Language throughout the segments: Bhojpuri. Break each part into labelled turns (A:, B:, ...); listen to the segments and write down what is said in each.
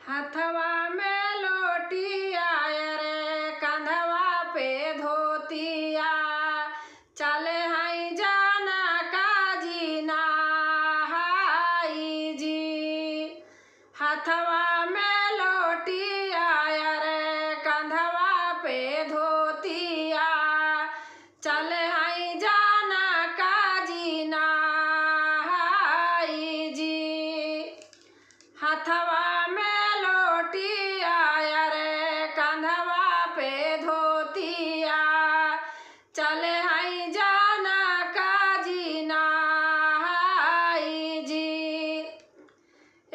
A: हथवा में लोटिया रे कंधवा पे धोतिया, चले हाई जाना काजी नहाई जी। हथवा में लोटिया रे कंधवा पे धोतिया, चले हाई जाना काजी नहाई जी। हथवा में लोटिया रे कंधवा पे धोतिया, चले हाई जाना काजी नहाई जी।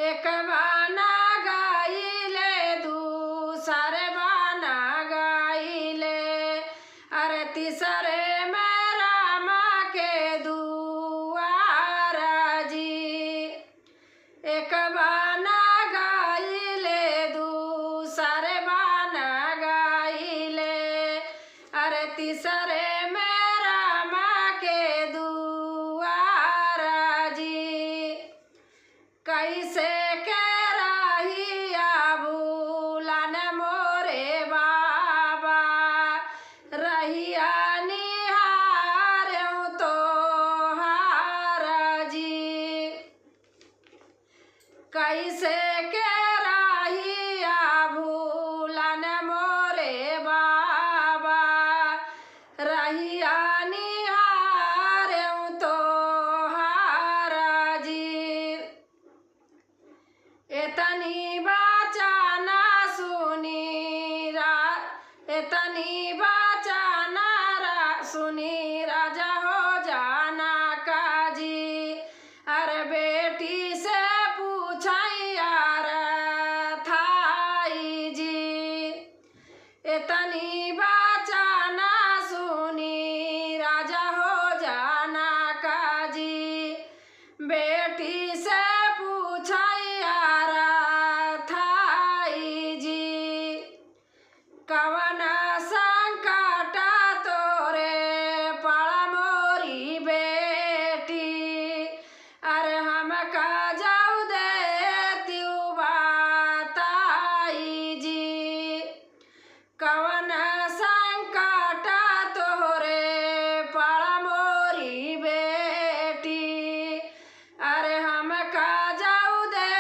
A: एक बाना गाइले दूसरे बाना गाइले, अरे तीसरे में रामा के दुआरा जी। एक बाना गाइले दूसरे बाना गाइले, अरे तीसरे में रामा के दुआरा जी। कैसे के रहिया भूलन मोरे बाबा, रहिया निहारूं तो हारा जी। कैसे के रहिया भूलन मोरे बाबा, रहिया निहारूं तो हारा जी। एतनी बाचाना सुनी एतनी बाचाना सुनी राजा हो जाना काजी, अरे बेटी से पूछैया थाई जी। एतनी बाचाना सुनी राजा हो जाना काजी, बेटी से पूछैया थाई जी। कवन संकट तोरे पड़ा मोरी बेटी, अरे हमका जाऊ दे त्यू बताई जी। कवन संकट तोरे पड़ा मोरी बेटी, अरे हमका जाऊ दे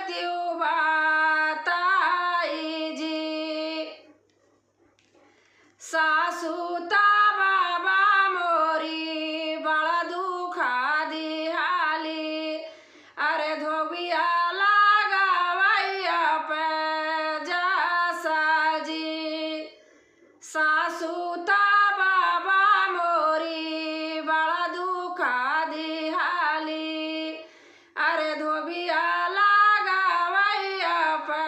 A: त्यू बताई जी। सासू ता बाबा मोरी बड़ा दुखा दिहाली, अरे धोबिया लगावैया पे जसा जी। सासू ता बाबा मोरी बड़ा दुखा दिहाली, अरे धोबिया लगावैया पे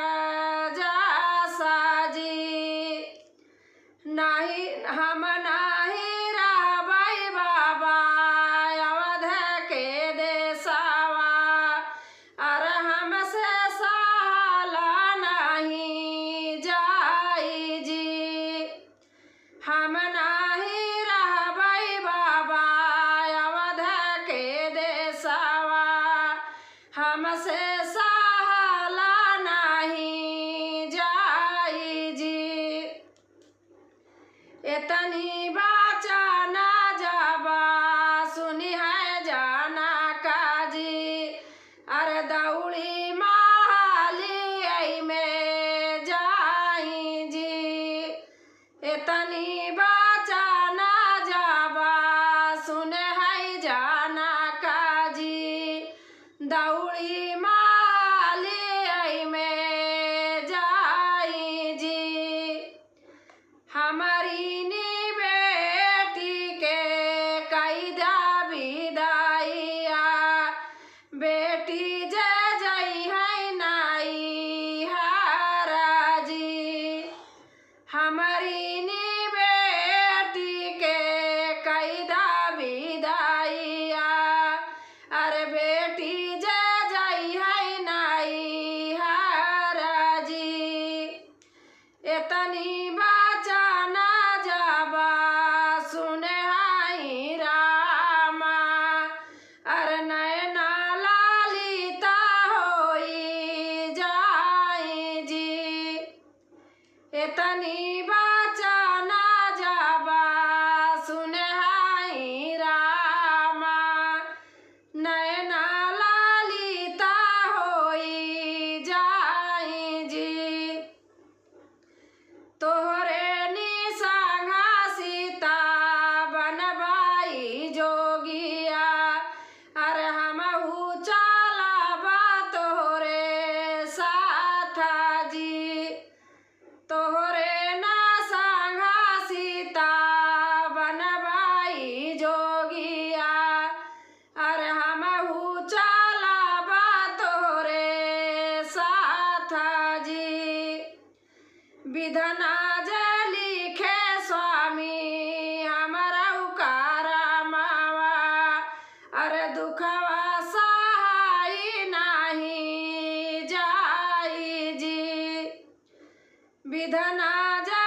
A: जसा जी। नहीं हम नहीं रहबै बाबा अवध के देशवा, अरे हमसे सहला नहीं जाई जी। हम नहीं रहबै बाबा अवध के देशवा, हमसे सहला नहीं जाई जी। एतनी बाचाना जाबा सुनी है जाना काजी, अरे दौड़ी माली आई में जाई जी। एतनी बाचाना जाबा सुने है जाना काजी, दौड़ी माली आई में जाई जी। हमारी नी बेटी के कैदा विदाइया, बेटी जे जई है नाई हारा जी। हमारी नी बेटी के कैदा विदाइया, अरे बेटी जे जई है नाई हारा जी। एतनी बाचाना जाबा सुने हाई रामा, अरे नैना लालिता होई जाई एतनी बचना जाबा सुने हाई रामा नैना लालिता होई जाई जी तोहरे निसंगा सीता बनबाई जोगिया अरे हमहू चलबा तोहरे साथा जी तोहरे ना संगा सीता बनबाई जोगिया अरे हमहू चलबा तोहरे साथा जी विधना जे लिखे स्वामी हमारा उकारा मावा अरे दुखवा सहाई नाही जाई जी विधना जे